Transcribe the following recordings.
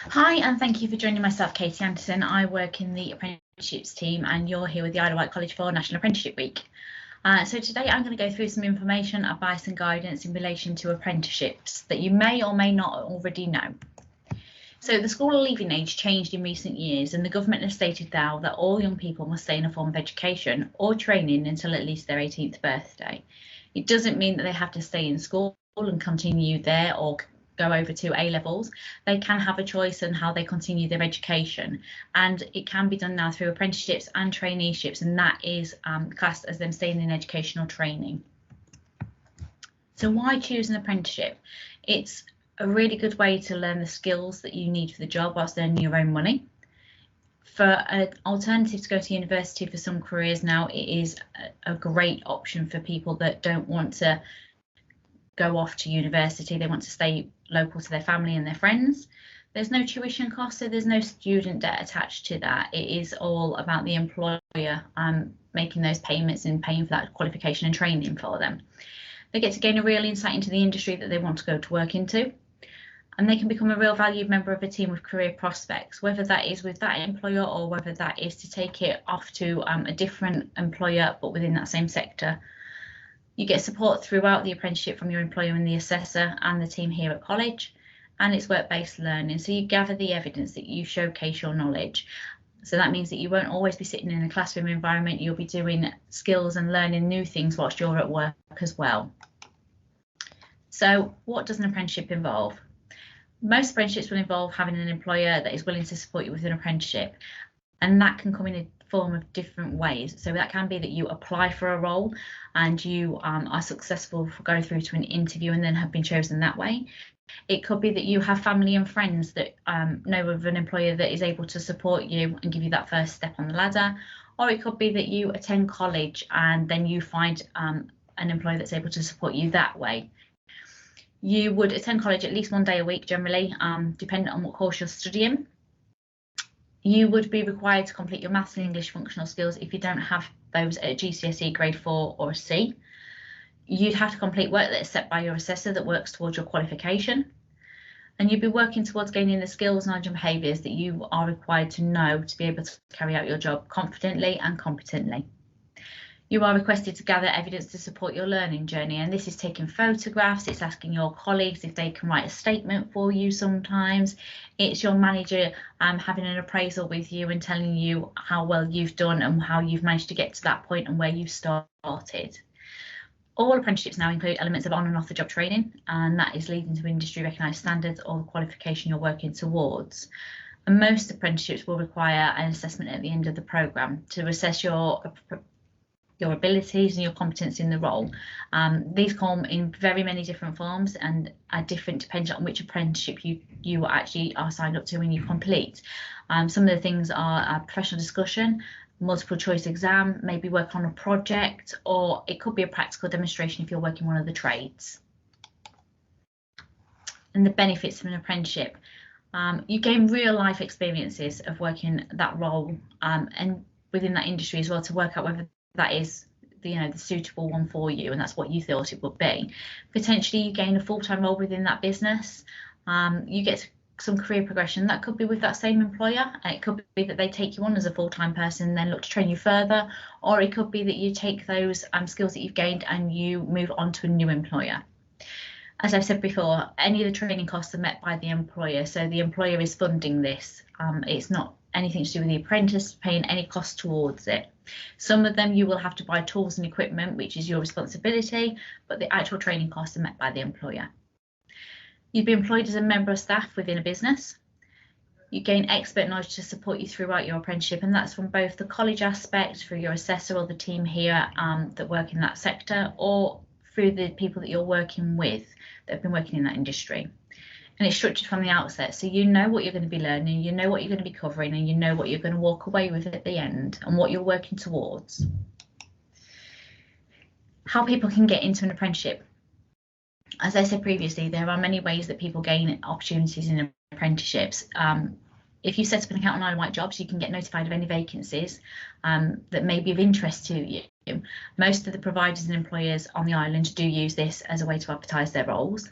Hi, and thank you for joining myself, Katie Anderson. I work in the Apprenticeships team, and you're here with the Isle of Wight College for National Apprenticeship Week. So today I'm going to go through some information, advice and guidance in relation to apprenticeships that you may or may not already know. So the school leaving age changed in recent years, and the government has stated now that all young people must stay in a form of education or training until at least their 18th birthday. It doesn't mean that they have to stay in school and continue there or go over to A levels. They can have a choice in how they continue their education, and it can be done now through apprenticeships and traineeships, and that is classed as them staying in educational training. So why choose an apprenticeship? It's a really good way to learn the skills that you need for the job whilst earning your own money. For an alternative to go to university for some careers now, it is a great option for people that don't want to go off to university. They want to stay local to their family and their friends. There's no tuition cost, so there's no student debt attached to that. It is all about the employer making those payments and paying for that qualification and training for them. They get to gain a real insight into the industry that they want to go to work into, and they can become a real valued member of a team with career prospects, whether that is with that employer or whether that is to take it off to a different employer but within that same sector. You get support throughout the apprenticeship from your employer and the assessor and the team here at college, and it's work-based learning. So you gather the evidence that you showcase your knowledge. So that means that you won't always be sitting in a classroom environment. You'll be doing skills and learning new things whilst you're at work as well. So what does an apprenticeship involve? Most apprenticeships will involve having an employer that is willing to support you with an apprenticeship, and that can come in a form of different ways. So that can be that you apply for a role and you are successful for going through to an interview and then have been chosen that way. It could be that you have family and friends that know of an employer that is able to support you and give you that first step on the ladder. Or it could be that you attend college and then you find an employer that's able to support you that way. You would attend college at least one day a week generally, depending on what course you're studying. You would be required to complete your maths and English functional skills if you don't have those at GCSE grade 4 or a C. You'd have to complete work that is set by your assessor that works towards your qualification. And you'd be working towards gaining the skills, knowledge and behaviours that you are required to know to be able to carry out your job confidently and competently. You are requested to gather evidence to support your learning journey, and this is taking photographs, it's asking your colleagues if they can write a statement for you sometimes, it's your manager having an appraisal with you and telling you how well you've done and how you've managed to get to that point and where you've started. All apprenticeships now include elements of on and off the job training, and that is leading to industry recognised standards or the qualification you're working towards. And most apprenticeships will require an assessment at the end of the programme to assess your abilities and your competence in the role. These come in very many different forms and are different depending on which apprenticeship you actually are signed up to when you complete. Some of the things are professional discussion, multiple choice exam, maybe work on a project, or it could be a practical demonstration if you're working one of the trades. And the benefits of an apprenticeship. You gain real life experiences of working that role and within that industry as well, to work out whether that is the suitable one for you and that's what you thought it would be. Potentially you gain a full-time role within that business. You get some career progression. That could be with that same employer. It could be that they take you on as a full-time person and then look to train you further, or it could be that you take those skills that you've gained and you move on to a new employer. As I've said before, any of the training costs are met by the employer, so the employer is funding this. It's not anything to do with the apprentice paying any cost towards it. Some of them you will have to buy tools and equipment, which is your responsibility, but the actual training costs are met by the employer. You'd be employed as a member of staff within a business. You gain expert knowledge to support you throughout your apprenticeship, and that's from both the college aspect, through your assessor or the team here that work in that sector, or through the people that you're working with that have been working in that industry. And it's structured from the outset, so you know what you're going to be learning, you know what you're going to be covering, and you know what you're going to walk away with at the end and what you're working towards. How people can get into an apprenticeship. As I said previously, there are many ways that people gain opportunities in apprenticeships. If you set up an account on Isle of Wight Jobs, you can get notified of any vacancies that may be of interest to you. Most of the providers and employers on the island do use this as a way to advertise their roles.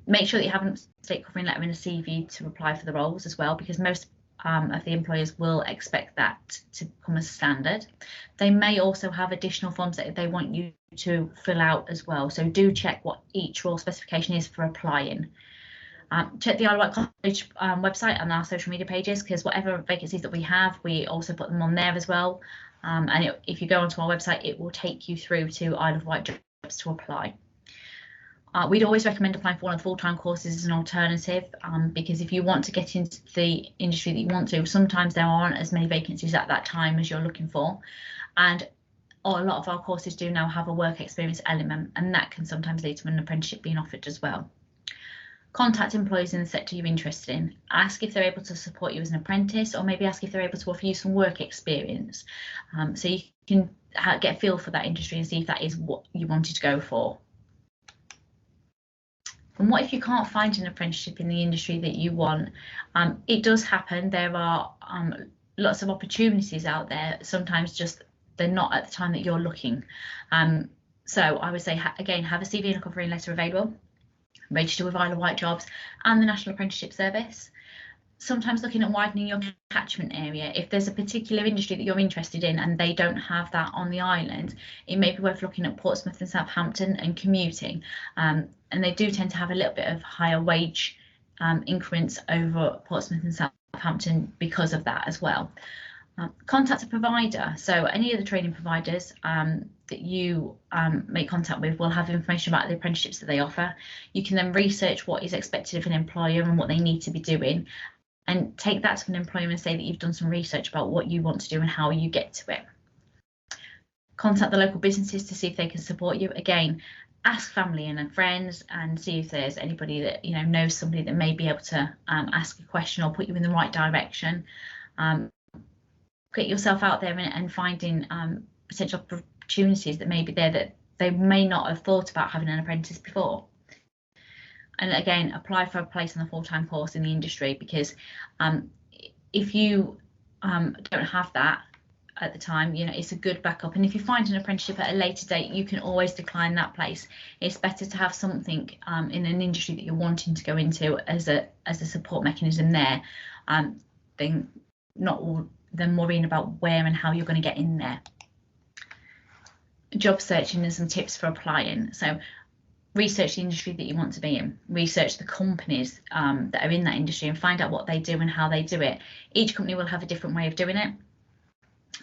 Make sure that you have a state covering letter and a CV to apply for the roles as well, because most of the employers will expect that to come as standard. They may also have additional forms that they want you to fill out as well, so do check what each role specification is for applying. Check the Isle of Wight College website and our social media pages, because whatever vacancies that we have, we also put them on there as well. And if you go onto our website, it will take you through to Isle of Wight jobs to apply. We'd always recommend applying for one of the full-time courses as an alternative, because if you want to get into the industry that you want to, sometimes there aren't as many vacancies at that time as you're looking for. And a lot of our courses do now have a work experience element, and that can sometimes lead to an apprenticeship being offered as well. Contact employers in the sector you're interested in. Ask if they're able to support you as an apprentice, or maybe ask if they're able to offer you some work experience, so you can get a feel for that industry and see if that is what you wanted to go for. And what if you can't find an apprenticeship in the industry that you want? It does happen. There are lots of opportunities out there. Sometimes just they're not at the time that you're looking. So I would say, again, have a CV and a covering letter available. Register with Isle of Wight Jobs and the National Apprenticeship Service. Sometimes looking at widening your catchment area. If there's a particular industry that you're interested in and they don't have that on the island, it may be worth looking at Portsmouth and Southampton and commuting. And they do tend to have a little bit of higher wage increments over Portsmouth and Southampton because of that as well. Contact a provider. So any of the training providers that you make contact with will have information about the apprenticeships that they offer. You can then research what is expected of an employer and what they need to be doing, and take that to an employer and say that you've done some research about what you want to do and how you get to it. Contact the local businesses to see if they can support you. Again, ask family and friends and see if there's anybody that knows somebody that may be able to ask a question or put you in the right direction. Get yourself out there and finding potential opportunities that may be there that they may not have thought about having an apprentice before. And again, apply for a place on the full-time course in the industry, because if you don't have that at the time, it's a good backup. And if you find an apprenticeship at a later date, you can always decline that place. It's better to have something in an industry that you're wanting to go into as a support mechanism there, than worrying about where and how you're going to get in there. Job searching and some tips for applying. So research the industry that you want to be in, research the companies that are in that industry and find out what they do and how they do it. Each company will have a different way of doing it.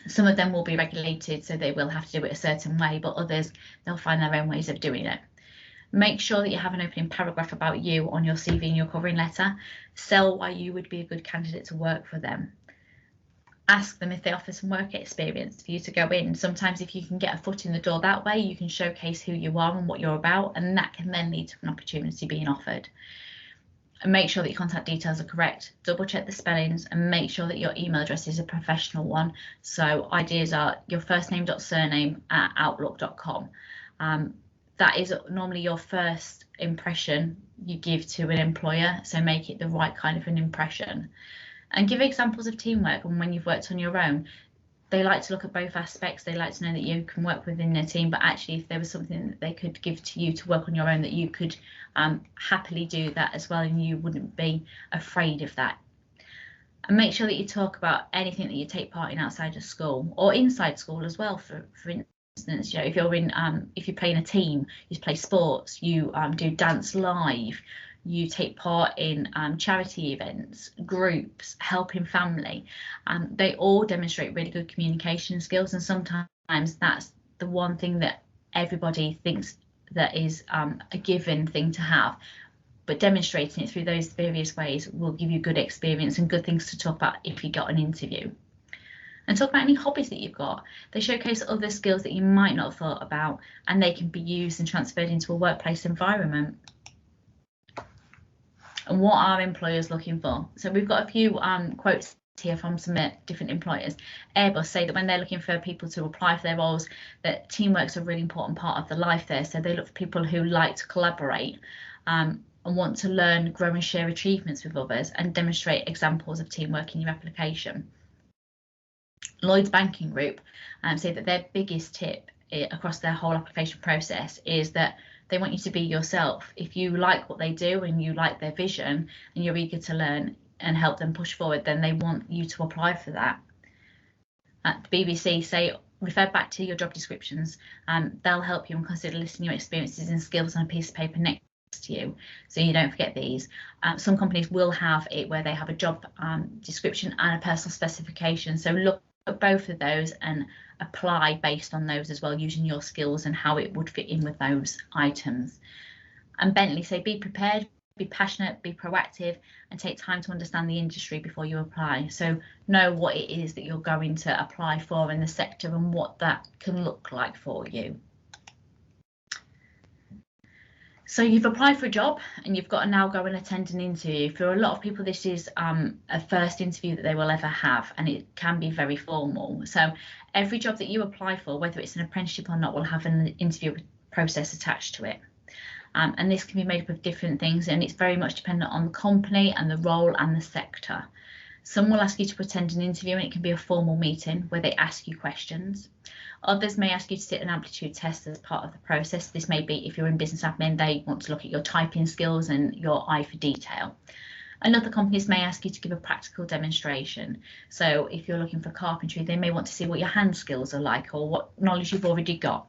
Some of them will be regulated, so they will have to do it a certain way, but others, they'll find their own ways of doing it. Make sure that you have an opening paragraph about you on your CV and your covering letter. Sell why you would be a good candidate to work for them. Ask them if they offer some work experience for you to go in. Sometimes if you can get a foot in the door that way, you can showcase who you are and what you're about, and that can then lead to an opportunity being offered. And make sure that your contact details are correct. Double check the spellings and make sure that your email address is a professional one. So ideas are your first name.surname@outlook.com. That is normally your first impression you give to an employer, so make it the right kind of an impression. And give examples of teamwork and when you've worked on your own. They like to look at both aspects. They like to know that you can work within a team, but actually if there was something that they could give to you to work on your own, that you could happily do that as well, and you wouldn't be afraid of that. And make sure that you talk about anything that you take part in outside of school or inside school as well. For instance, if you're in, if you play in a team, you play sports, you do dance live, you take part in charity events, groups, helping family. They all demonstrate really good communication skills, and sometimes that's the one thing that everybody thinks that is a given thing to have. But demonstrating it through those various ways will give you good experience and good things to talk about if you got an interview. And talk about any hobbies that you've got. They showcase other skills that you might not have thought about, and they can be used and transferred into a workplace environment. And what are employers looking for? So we've got a few quotes here from some different employers. Airbus say that when they're looking for people to apply for their roles, that teamwork's a really important part of the life there. So they look for people who like to collaborate and want to learn, grow and share achievements with others and demonstrate examples of teamwork in your application. Lloyds Banking Group say that their biggest tip across their whole application process is that they want you to be yourself. If you like what they do and you like their vision and you're eager to learn and help them push forward, then they want you to apply for that. At the BBC say refer back to your job descriptions, and they'll help you and consider listing your experiences and skills on a piece of paper next to you, so you don't forget these. Some companies will have it where they have a job description and a personal specification, so look at both of those and apply based on those as well, using your skills and how it would fit in with those items. And Bentley say be prepared, be passionate, be proactive, and take time to understand the industry before you apply. So know what it is that you're going to apply for in the sector and what that can look like for you. So you've applied for a job and you've got to now go and attend an interview. For a lot of people, this is a first interview that they will ever have, and it can be very formal. So every job that you apply for, whether it's an apprenticeship or not, will have an interview process attached to it. And this can be made up of different things, and it's very much dependent on the company and the role and the sector. Some will ask you to attend an interview, and it can be a formal meeting where they ask you questions. Others may ask you to sit an aptitude test as part of the process. This may be if you're in business admin, they want to look at your typing skills and your eye for detail. And other companies may ask you to give a practical demonstration. So if you're looking for carpentry, they may want to see what your hand skills are like or what knowledge you've already got.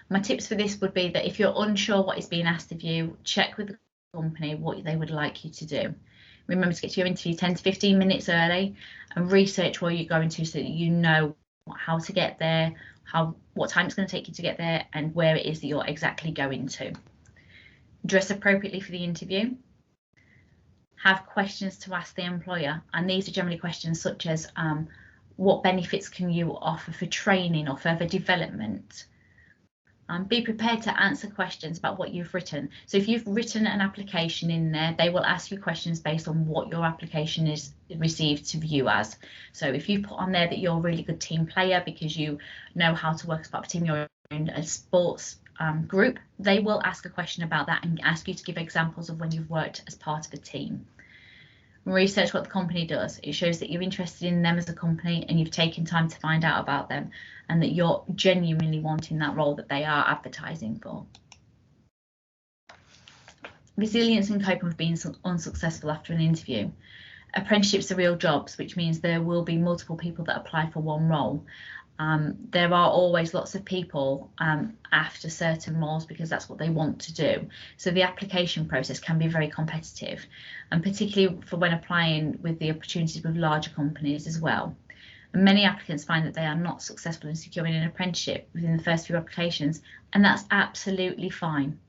My tips for this would be that if you're unsure what is being asked of you, check with the company what they would like you to do. Remember to get to your interview 10 to 15 minutes early and research where you're going to so that you know how to get there, what time it's going to take you to get there, and where it is that you're exactly going to. Dress appropriately for the interview. Have questions to ask the employer, and these are generally questions such as what benefits can you offer for training or further development. Be prepared to answer questions about what you've written. So if you've written an application in there, they will ask you questions based on what your application is received to view as. So if you put on there that you're a really good team player because you know how to work as part of a team, you're in a sports group, they will ask a question about that and ask you to give examples of when you've worked as part of a team. Research what the company does. It shows that you're interested in them as a company and you've taken time to find out about them and that you're genuinely wanting that role that they are advertising for. Resilience and coping with being unsuccessful after an interview. Apprenticeships are real jobs, which means there will be multiple people that apply for one role. There are always lots of people after certain roles because that's what they want to do. So the application process can be very competitive, and particularly for when applying with the opportunities with larger companies as well. And many applicants find that they are not successful in securing an apprenticeship within the first few applications, and that's absolutely fine.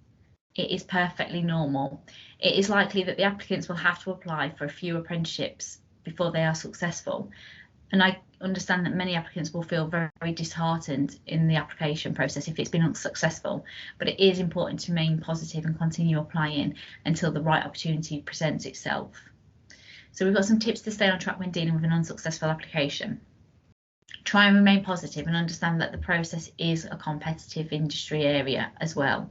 It is perfectly normal. It is likely that the applicants will have to apply for a few apprenticeships before they are successful. And I understand that many applicants will feel very, very disheartened in the application process if it's been unsuccessful, but it is important to remain positive and continue applying until the right opportunity presents itself. So we've got some tips to stay on track when dealing with an unsuccessful application. Try and remain positive and understand that the process is a competitive industry area as well.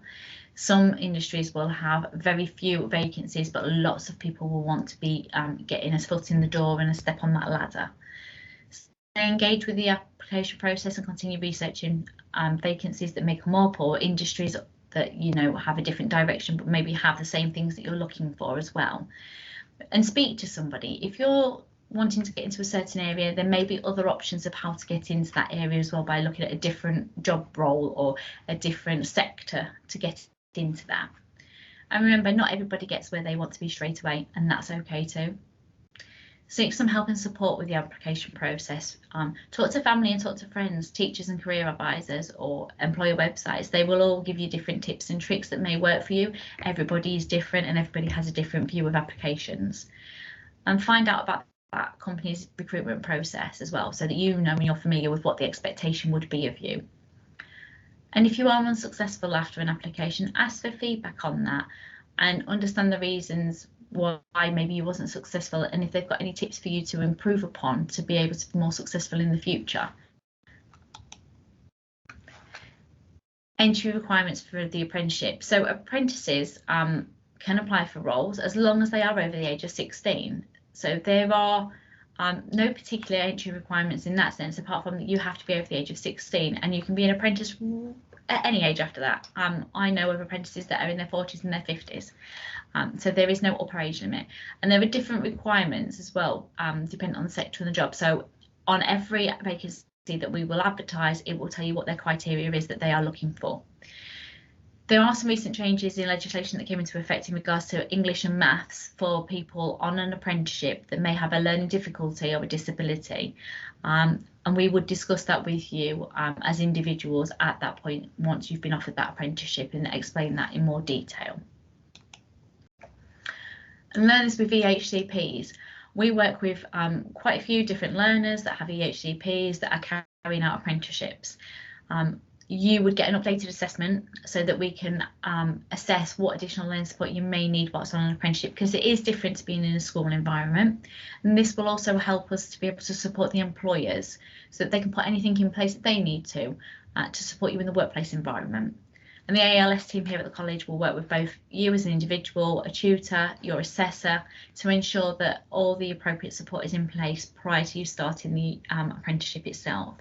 Some industries will have very few vacancies, but lots of people will want to be getting a foot in the door and a step on that ladder. Engage with the application process and continue researching vacancies that may come up, or industries that have a different direction but maybe have the same things that you're looking for as well. And speak to somebody. If you're wanting to get into a certain area, there may be other options of how to get into that area as well by looking at a different job role or a different sector to get into that. And remember, not everybody gets where they want to be straight away, and that's okay too. Seek some help and support with the application process. Talk to family and talk to friends, teachers and career advisors, or employer websites. They will all give you different tips and tricks that may work for you. Everybody is different and everybody has a different view of applications. And find out about that company's recruitment process as well, so that you know and you're familiar with what the expectation would be of you. And if you are unsuccessful after an application, ask for feedback on that and understand the reasons why maybe you wasn't successful, and if they've got any tips for you to improve upon to be able to be more successful in the future. Entry requirements for the apprenticeship. So apprentices can apply for roles as long as they are over the age of 16. So there are No particular entry requirements in that sense, apart from that you have to be over the age of 16, and you can be an apprentice at any age after that. I know of apprentices that are in their 40s and their 50s. So there is no upper age limit, and there are different requirements as well, depending on the sector and the job. So on every vacancy that we will advertise, it will tell you what their criteria is that they are looking for. There are some recent changes in legislation that came into effect in regards to English and maths for people on an apprenticeship that may have a learning difficulty or a disability. And we would discuss that with you as individuals at that point once you've been offered that apprenticeship, and explain that in more detail. And learners with EHCPs. We work with quite a few different learners that have EHCPs that are carrying out apprenticeships. You would get an updated assessment so that we can assess what additional learning support you may need whilst on an apprenticeship, because it is different to being in a school environment. And this will also help us to be able to support the employers so that they can put anything in place that they need to support you in the workplace environment. And the ALS team here at the college will work with both you as an individual, a tutor, your assessor, to ensure that all the appropriate support is in place prior to you starting the apprenticeship itself.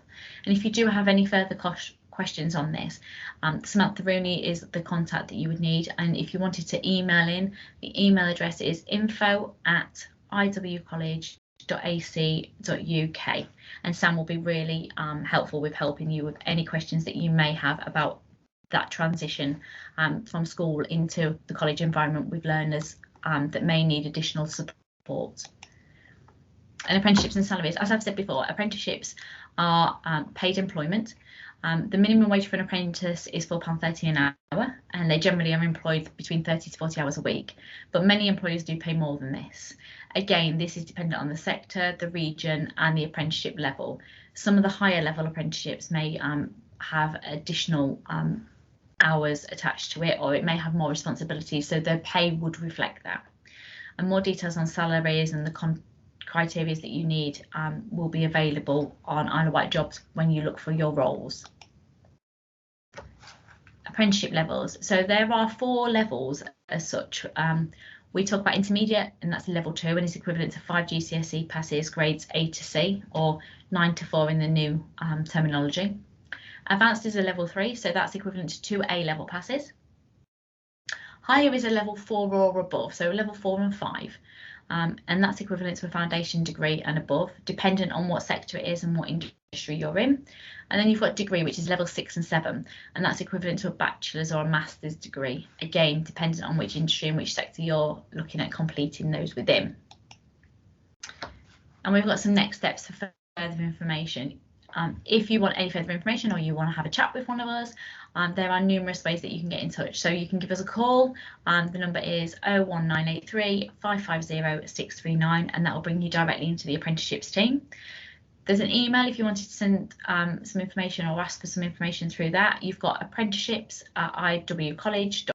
And if you do have any further questions on this, Samantha Rooney is the contact that you would need. And if you wanted to email in, the email address is info@iwcollege.ac.uk, and Sam will be really helpful with helping you with any questions that you may have about that transition from school into the college environment with learners that may need additional support. And apprenticeships and salaries, as I've said before, apprenticeships are paid employment. The minimum wage for an apprentice is £4.30 an hour, and they generally are employed between 30 to 40 hours a week, but many employers do pay more than this. Again, this is dependent on the sector, the region, and the apprenticeship level. Some of the higher level apprenticeships may have additional hours attached to it, or it may have more responsibilities, so their pay would reflect that. And more details on salaries and the criteria that you need will be available on Isle of Wight jobs when you look for your roles. Apprenticeship levels. So there are 4 levels as such. We talk about intermediate, and that's level 2, and is equivalent to 5 GCSE passes, grades A to C, or 9 to 4 in the new terminology. Advanced is a level 3, so that's equivalent to 2 A-level passes. Higher is a level 4 or above, so level 4 and 5, and that's equivalent to a foundation degree and above, dependent on what sector it is and what industry you're in. And then you've got degree, which is level 6 and 7, and that's equivalent to a bachelor's or a master's degree, again dependent on which industry and which sector you're looking at completing those within. And we've got some next steps for further information. If you want any further information, or you want to have a chat with one of us, there are numerous ways that you can get in touch. So you can give us a call. The number is 01983 550 639, and that will bring you directly into the apprenticeships team. There's an email if you wanted to send some information or ask for some information through that. You've got apprenticeships@iwcollege.co.uk.